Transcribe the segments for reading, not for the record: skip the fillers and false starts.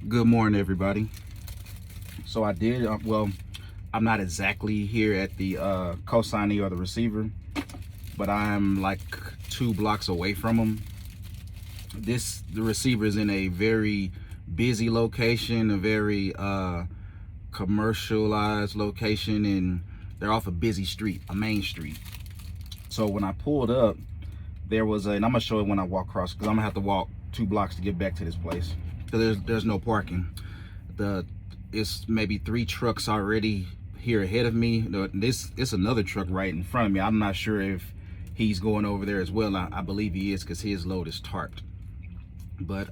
Good morning, everybody. So I did, well, I'm not exactly here at the co-signee or the receiver, but I'm like 2 blocks away from them. The receiver is in a very busy location, a very commercialized location, and they're off a busy street, a main street. So when I pulled up, there was and I'm gonna show it when I walk across, because I'm gonna have to walk 2 blocks to get back to this place, because there's no parking. It's maybe 3 trucks already here ahead of me. It's another truck right in front of me. I'm not sure if he's going over there as well. I believe he is, because his load is tarped. But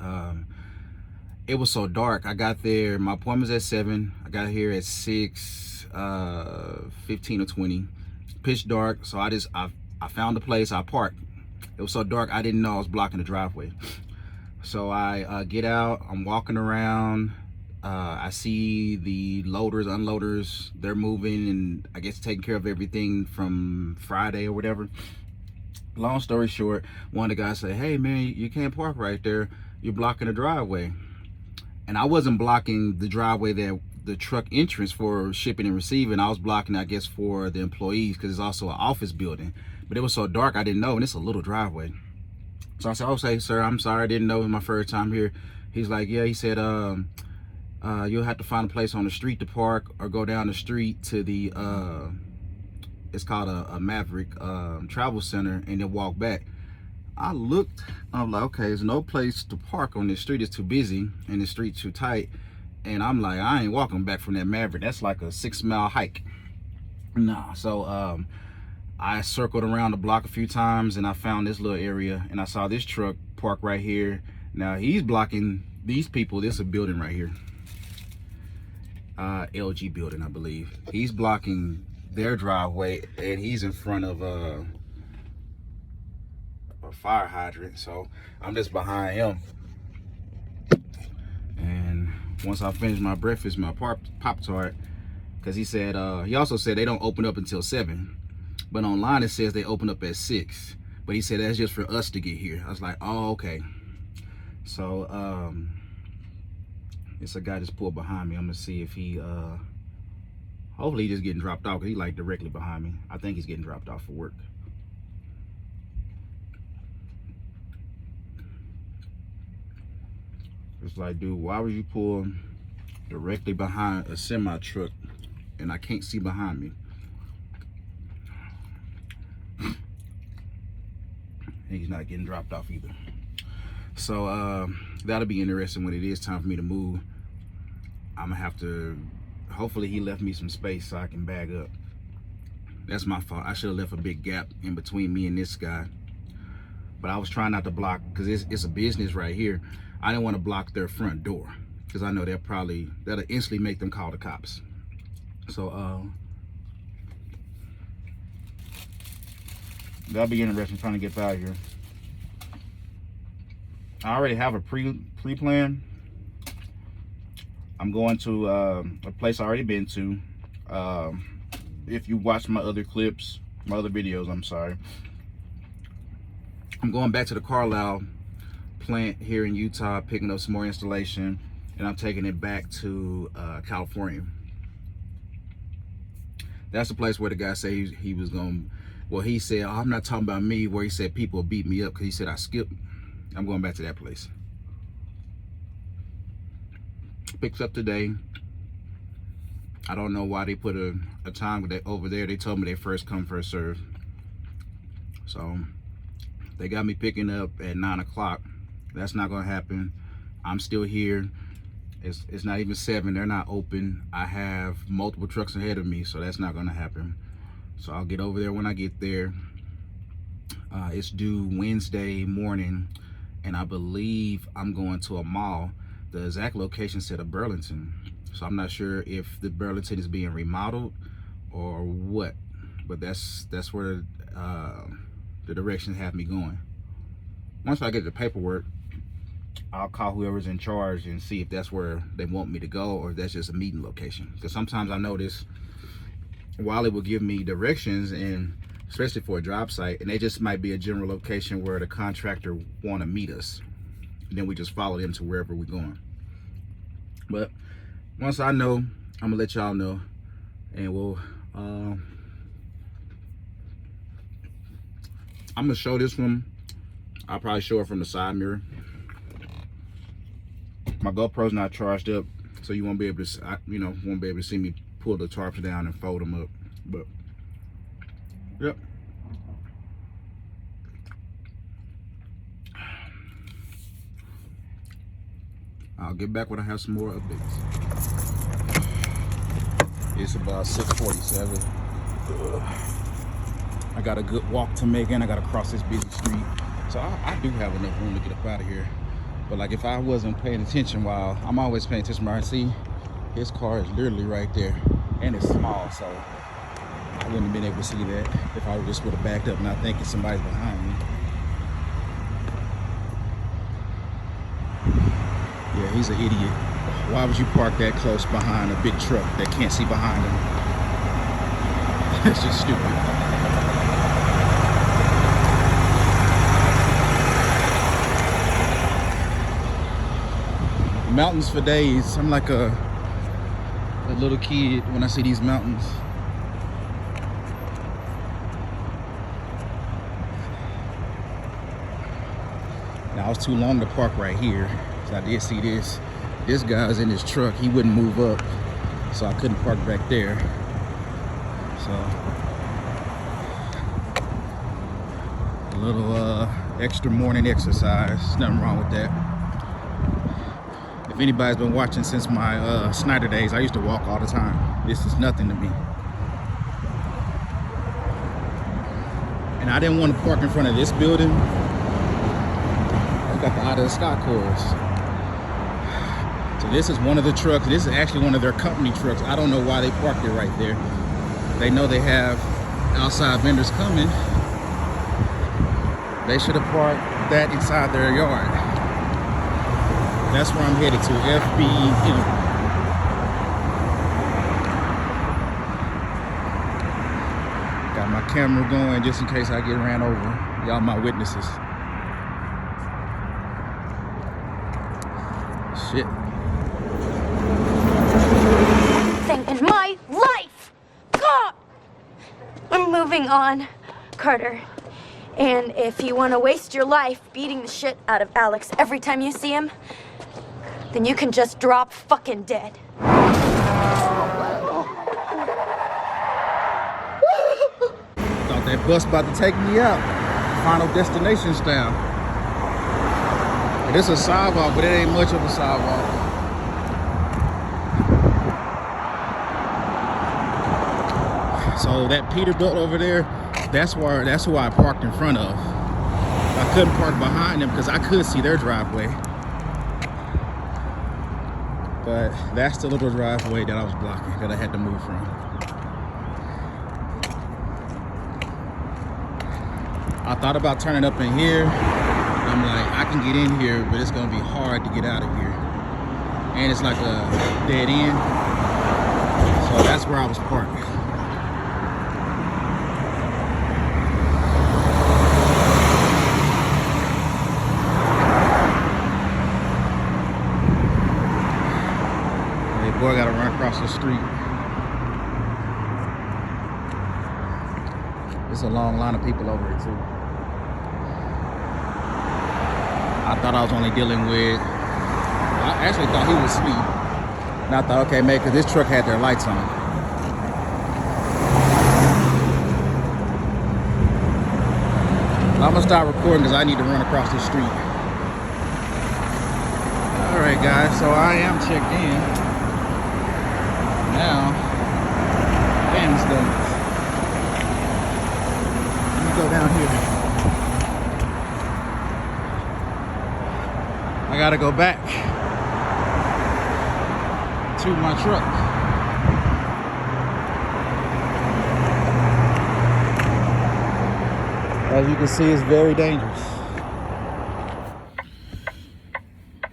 it was so dark. I got there, my appointment was at 7. I got here at 6 15 or 20. Pitch dark. So I found the place. I parked. It was so dark I didn't know I was blocking the driveway. So I get out, I'm walking around, I see the loaders, unloaders, they're moving and I guess taking care of everything from Friday or whatever. Long story short, one of the guys said, "Hey man, you can't park right there, you're blocking the driveway." And I wasn't blocking the driveway, that the truck entrance for shipping and receiving. I was blocking, I guess, for the employees, because it's also an office building. But it was so dark I didn't know, and it's a little driveway. So I said, "Okay, sir, I'm sorry, I didn't know, it was my first time here." He's like, "Yeah," he said, "you'll have to find a place on the street to park, or go down the street to the it's called a Maverick travel center, and then walk back." I looked, I'm like, okay, there's no place to park on this street, it's too busy and the street's too tight. And I'm like, I ain't walking back from that Maverick, that's like a 6-mile hike. Nah. So I circled around the block a few times and I found this little area, and I saw this truck parked right here. Now he's blocking these people. This is a building right here, LG building, I believe. He's blocking their driveway, and he's in front of a fire hydrant. So I'm just behind him. And once I finish my breakfast, my Pop-Tart, because he said, he also said they don't open up until 7. But online it says they open up at 6. But he said that's just for us to get here. I was like, oh, okay. So it's a guy just pulled behind me. I'm gonna see if he hopefully he's just getting dropped off, because he like directly behind me. I think he's getting dropped off for work. It's like, dude, why would you pull directly behind a semi truck and I can't see behind me? He's not getting dropped off either. So that'll be interesting when it is time for me to move. I'm gonna have to, hopefully he left me some space so I can bag up. That's my fault. I should have left a big gap in between me and this guy. But I was trying not to block, because it's a business right here. I didn't want to block their front door, because I know that'll instantly make them call the cops. So that'll be interesting trying to get out of here. I already have a pre-plan. I'm going to a place I already been to. If you watch my other clips, my other videos, I'm sorry. I'm going back to the Carlisle plant here in Utah, picking up some more installation, and I'm taking it back to California. That's the place where the guy said he was going. Well, he said, "Oh, I'm not talking about me," where he said people beat me up because he said I skipped. I'm going back to that place. Picks up today. I don't know why they put a time over there. They told me they first come, first serve. So they got me picking up at 9 o'clock. That's not gonna happen. I'm still here. It's not even 7. They're not open. I have multiple trucks ahead of me, so that's not gonna happen. So I'll get over there when I get there. It's due Wednesday morning, and I believe I'm going to a mall. The exact location said of Burlington, so I'm not sure if the Burlington is being remodeled or what, but that's where the directions have me going. Once I get the paperwork, I'll call whoever's in charge and see if that's where they want me to go, or if that's just a meeting location. Because sometimes I notice Wylie will give me directions, and especially for a job site, and they just might be a general location where the contractor want to meet us. And then we just follow them to wherever we're going. But once I know, I'm gonna let y'all know, and we'll I'm gonna show this one. I'll probably show it from the side mirror. My GoPro's not charged up, so you won't be able to, won't be able to see me pull the tarps down and fold them up. But yep. I'll get back when I have some more updates. It's about 6:47. I got a good walk to make, and I got to cross this busy street. So I do have enough room to get up out of here. But like, if I wasn't paying attention, while I'm always paying attention, where I see his car is literally right there, and it's small, so I wouldn't have been able to see that if I just would have backed up, not thinking somebody's behind me. Yeah, he's an idiot. Why would you park that close behind a big truck that can't see behind him? It's just stupid. Mountains for days. I'm like a little kid when I see these mountains. Now, I was too long to park right here, so I did see this. This guy's in his truck. He wouldn't move up, so I couldn't park back there. So a little extra morning exercise. Nothing wrong with that. If anybody's been watching since my Snyder days, I used to walk all the time. This is nothing to me. And I didn't want to park in front of this building. I got the out of the stock cars. So this is one of the trucks. This is actually one of their company trucks. I don't know why they parked it right there. They know they have outside vendors coming. They should have parked that inside their yard. That's where I'm headed to, FBE. Got my camera going just in case I get ran over. Y'all my witnesses. Shit. Thing in my life! God! I'm moving on, Carter. And if you want to waste your life beating the shit out of Alex every time you see him, then you can just drop fucking dead. Thought that bus about to take me out. Final Destination style. It is a sidewalk, but it ain't much of a sidewalk. So that Peterbilt over there, that's who I parked in front of. I couldn't park behind them because I could see their driveway. But that's the little driveway that I was blocking, that I had to move from. I thought about turning up in here. I'm like, I can get in here, but it's gonna be hard to get out of here. And it's like a dead end. So that's where I was parked. Boy, I gotta run across the street. There's a long line of people over here too. I thought I was only dealing with, I actually thought he was asleep. And I thought, okay, maybe because this truck had their lights on. I'm gonna start recording because I need to run across the street. All right, guys, so I am checked in. Now, fans done. Let me go down here. I gotta go back to my truck. As you can see, it's very dangerous.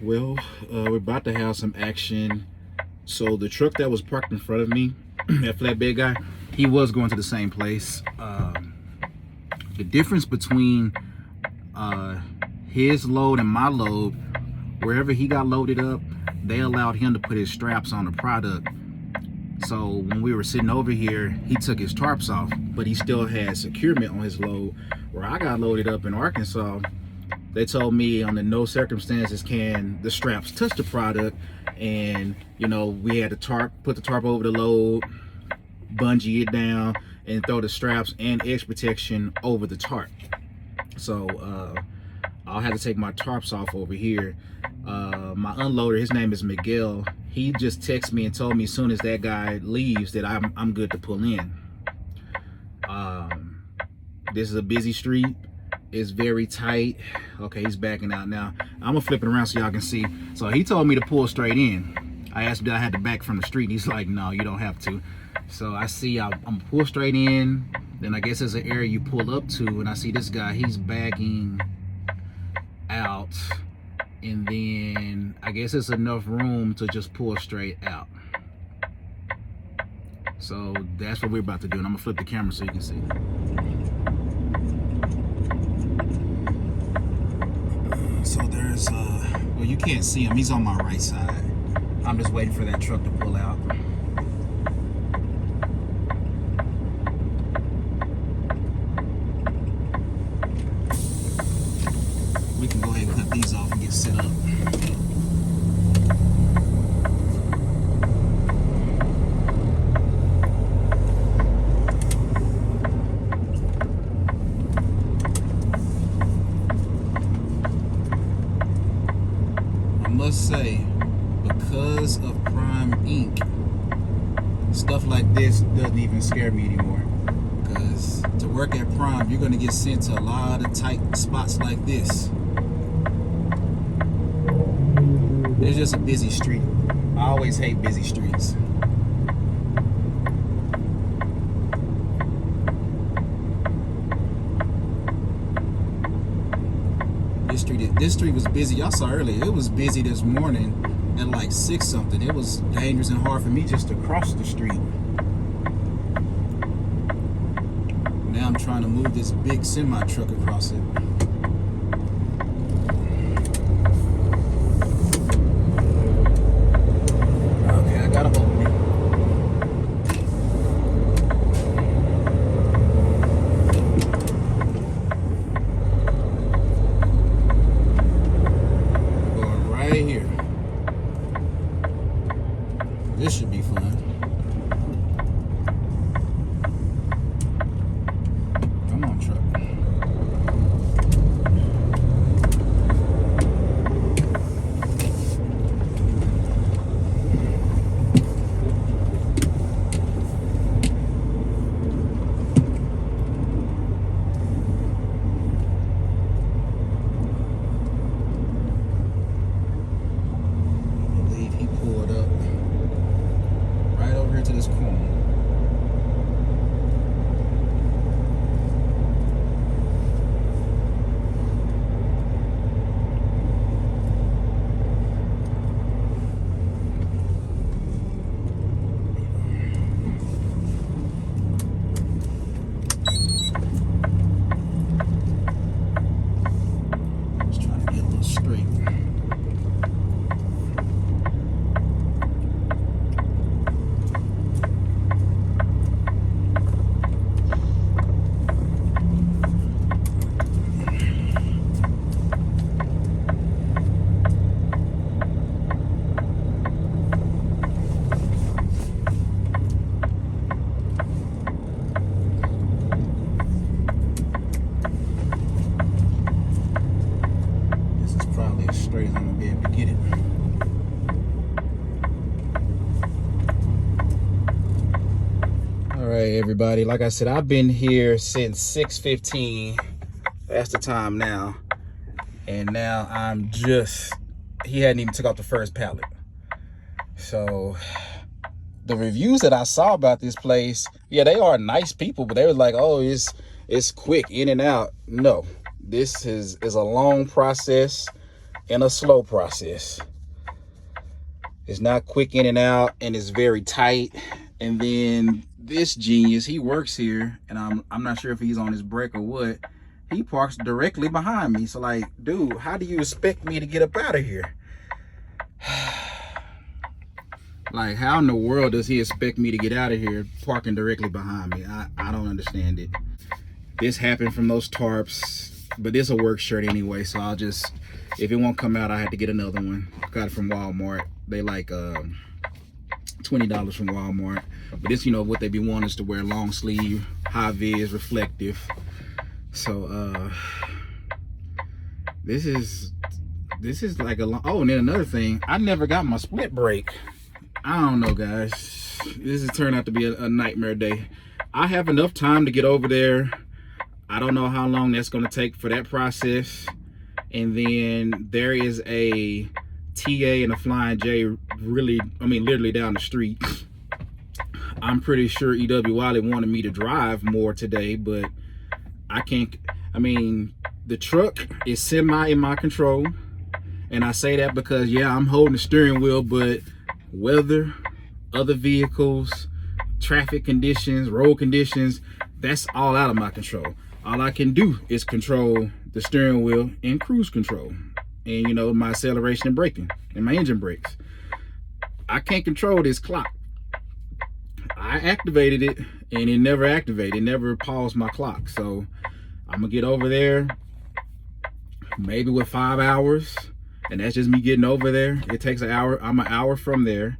Well, we're about to have some action. So the truck that was parked in front of me, that flatbed guy, he was going to the same place. The difference between his load and my load, wherever he got loaded up, they allowed him to put his straps on the product. So when we were sitting over here, he took his tarps off, but he still had securement on his load. Where I got loaded up in Arkansas, they told me under no circumstances can the straps touch the product. And you know, we had to put the tarp over the load, bungee it down, and throw the straps and edge protection over the tarp. So I'll have to take my tarps off over here. My unloader, his name is Miguel. He just texted me and told me as soon as that guy leaves that I'm good to pull in. This is a busy street. It's very tight. Okay, he's backing out now. I'm gonna flip it around so y'all can see. So he told me to pull straight in. I asked him if I had to back from the street. He's like, no, you don't have to. So I see I'm gonna pull straight in. Then I guess there's an area you pull up to, and I see this guy, he's backing out. And then I guess it's enough room to just pull straight out. So that's what we're about to do. And I'm gonna flip the camera so you can see. So there's well, you can't see him, he's on my right side. I'm just waiting for that truck to pull out. We can go ahead and cut these off and get set up. I must say, because of Prime Ink, stuff like this doesn't even scare me anymore. Because to work at Prime, you're going to get sent to a lot of tight spots like this. It's just a busy street. I always hate busy streets. This street was busy. Y'all saw earlier. It was busy this morning at like 6 something. It was dangerous and hard for me just to cross the street. Now I'm trying to move this big semi truck across it. This should be fun. Come on, truck. I believe he pulled up right over here to this corner. Just trying to get a little straight. Straight as I'm gonna be able to get it. All right, everybody. Like I said, I've been here since 6:15. That's the time now. And now I'm just, he hadn't even took out the first pallet. So the reviews that I saw about this place, yeah, they are nice people, but they were like, oh, it's quick in and out. No, this is a long process and a slow process. It's not quick in and out, and it's very tight. And then this genius, he works here, and I'm not sure if he's on his break or what. He parks directly behind me. So like, dude, how do you expect me to get up out of here? Like, how in the world does he expect me to get out of here parking directly behind me? I don't understand it. This happened from those tarps, but this a work shirt anyway, so I'll just, if it won't come out, I have to get another one. Got it from Walmart. They like $20 from Walmart. But this, you know, what they be wanting is to wear long sleeve, high vis, reflective. So this is like a long, oh, and then another thing, I never got my split brake. I don't know, guys. This has turned out to be a nightmare day. I have enough time to get over there. I don't know how long that's going to take for that process. And then there is a TA and a Flying J literally down the street. I'm pretty sure EW Wylie wanted me to drive more today, but I can't. I mean, the truck is semi in my control. And I say that because, yeah, I'm holding the steering wheel, but weather, other vehicles, traffic conditions, road conditions, that's all out of my control. All I can do is control the steering wheel and cruise control, and, you know, my acceleration and braking and my engine brakes. I can't control this clock. I activated it and it never activated. It never paused my clock. So I'm gonna get over there maybe with 5 hours, and that's just me getting over there. It takes an hour. I'm an hour from there,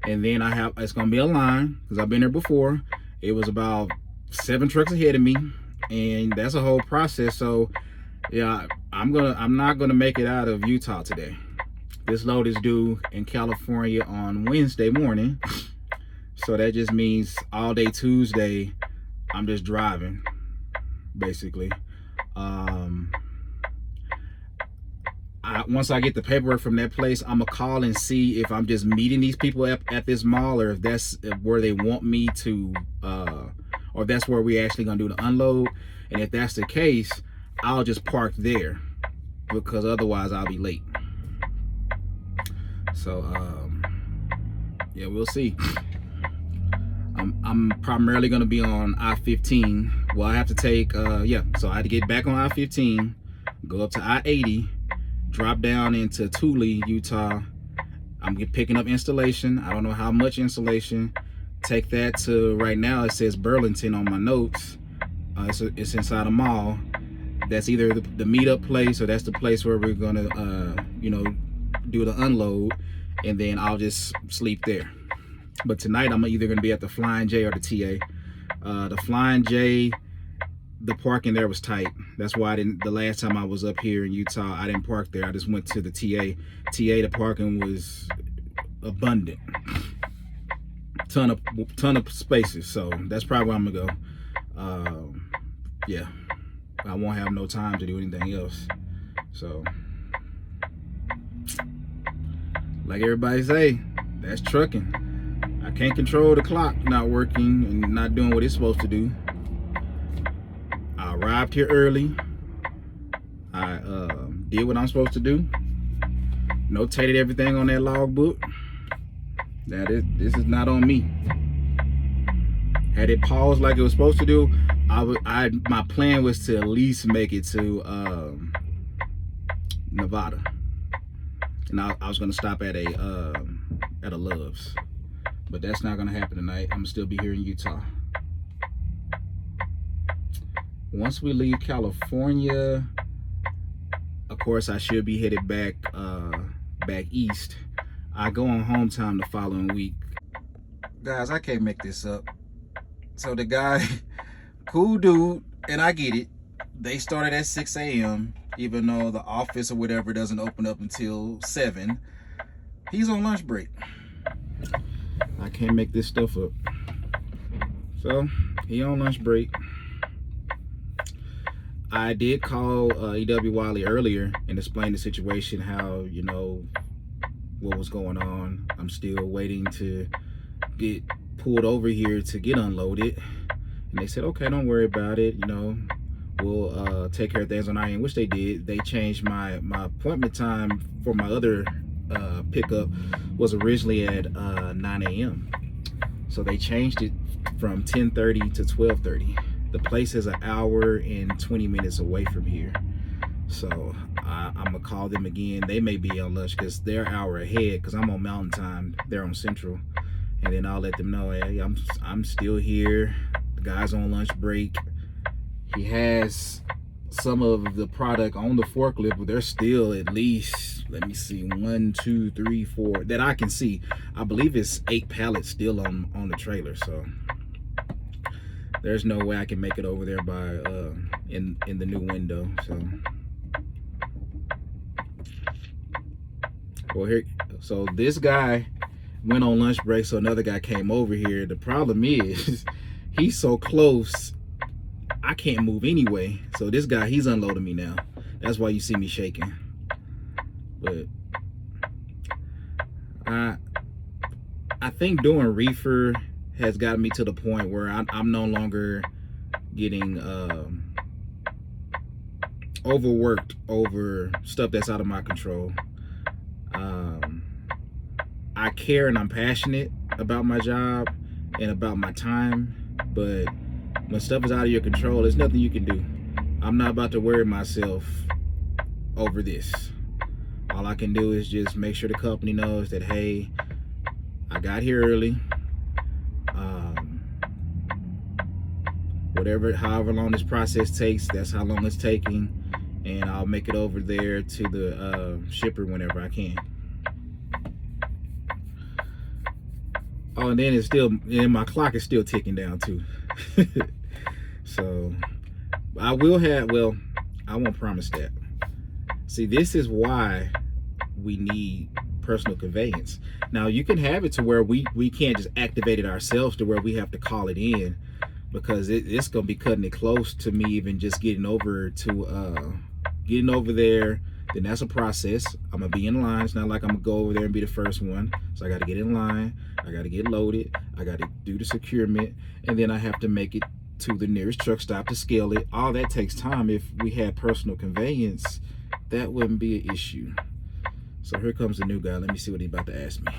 and then it's gonna be a line because I've been there before. It was about 7 trucks ahead of me, and that's a whole process. So yeah, I'm not gonna make it out of Utah today. This load is due in California on Wednesday morning, so that just means all day Tuesday I'm just driving, basically. Once I get the paperwork from that place, I'm gonna call and see if I'm just meeting these people at this mall, or if that's where they want me to, or if that's where we're actually gonna do the unload. And if that's the case, I'll just park there, because otherwise I'll be late. So yeah, we'll see. I'm primarily gonna be on I-15. Well, I have to take so I had to get back on I-15, go up to I-80, drop down into Thule, Utah. I'm picking up installation. I don't know how much installation. Take that to, right now it says Burlington on my notes. It's inside a mall. That's either the meetup place, or that's the place where we're gonna you know, do the unload, and then I'll just sleep there. But tonight I'm either gonna be at the Flying J or the TA. The Flying J, the parking there was tight. That's why the last time I was up here in Utah, I didn't park there. I just went to the TA. The parking was abundant. Ton of spaces. So that's probably where I'm gonna go. Yeah, I won't have no time to do anything else. So, like everybody say, that's trucking. I can't control the clock not working and not doing what it's supposed to do. I arrived here early. I did what I'm supposed to do. Notated everything on that logbook. This is not on me. Had it paused like it was supposed to do, my plan was to at least make it to Nevada, and I was gonna stop at a Love's, but that's not gonna happen tonight. I'm gonna still be here in Utah. Once we leave California, of course, I should be headed back east. I go on home time the following week. Guys, I can't make this up. So the guy, cool dude, and I get it. They started at 6 a.m., even though the office or whatever doesn't open up until 7. He's on lunch break. I can't make this stuff up. So, he on lunch break. I did call EW Wylie earlier and explain the situation, how, you know, what was going on. I'm still waiting to get pulled over here to get unloaded. And they said, okay, don't worry about it. You know, we'll take care of things on our end, which they did. They changed my appointment time for my other pickup was originally at 9 a.m. So they changed it from 10:30 to 12:30. The place is an hour and 20 minutes away from here. So I'm gonna call them again. They may be on lunch because they're an hour ahead, because I'm on mountain time, they're on central. and then I'll let them know, hey, I'm still here. The guy's on lunch break. He has some of the product on the forklift, but there's still at least, let me see, 1, 2, 3, 4 that I can see. I believe it's 8 pallets still on the trailer, so there's no way I can make it over there by in the new window. So so this guy went on lunch break, so another guy came over here. The problem is he's so close, I can't move anyway. So this guy, he's unloading me now. That's why you see me shaking. But I think doing reefer has gotten me to the point where I'm no longer getting overworked over stuff that's out of my control. I care and I'm passionate about my job and about my time, but when stuff is out of your control, there's nothing you can do. I'm not about to worry myself over this. All I can do is just make sure the company knows that, hey, I got here early. However long this process takes, that's how long it's taking, and I'll make it over there to the shipper whenever I can. Oh, and then it's still, and my clock is still ticking down too. So I will have, well, I won't promise that. See, this is why we need personal conveyance. Now, you can have it to where we can't just activate it ourselves, to where we have to call it in, because it's gonna be cutting it close to me even just getting over there. Then that's a process. I'm gonna be in line. It's not like I'm gonna go over there and be the first one. So I gotta get in line, I gotta get loaded, I gotta do the securement, and then I have to make it to the nearest truck stop to scale it. All that takes time. If we had personal conveyance, that wouldn't be an issue. So here comes the new guy. Let me see what he's about to ask me.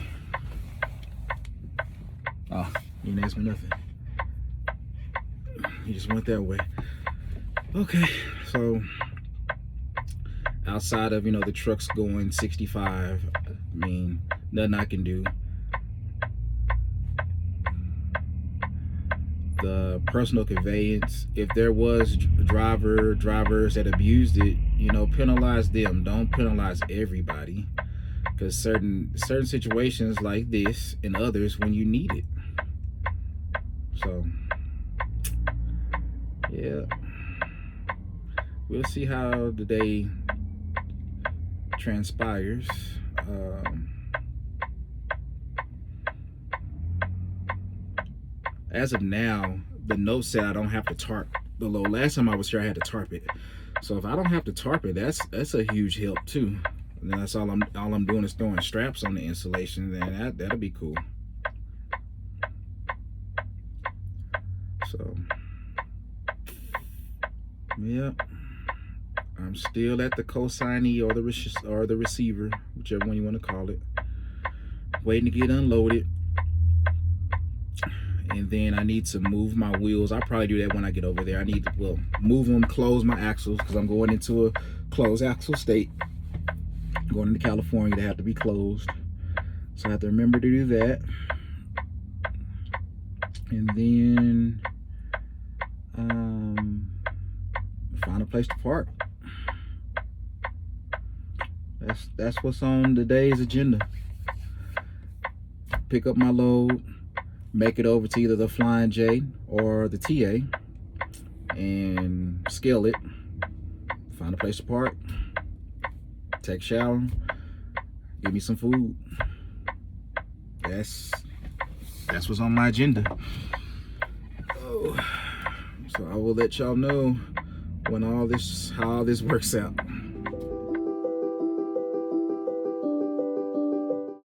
Oh, he didn't ask me nothing. He just went that way. Okay, so outside of, the trucks going 65, I mean, nothing I can do. The personal conveyance, if there was drivers that abused it, penalize them. Don't penalize everybody, because certain situations like this and others when you need it. So yeah, we'll see how the day transpires. As of now, the note said I don't have to tarp the load. Last time I was here, I had to tarp it. So if I don't have to tarp it, that's a huge help too. And then that's all I'm doing is throwing straps on the insulation. Then that'll be cool. So yeah, I'm still at the co-signee or the receiver, whichever one you want to call it, waiting to get unloaded. And then I need to move my wheels. I'll probably do that when I get over there. I need to, move them, close my axles, because I'm going into a closed axle state. Going into California, they have to be closed. So I have to remember to do that. And then find a place to park. That's what's on today's agenda. Pick up my load, make it over to either the Flying J or the TA, and scale it. Find a place to park, take a shower, give me some food. That's what's on my agenda. Oh, so I will let y'all know when how all this works out.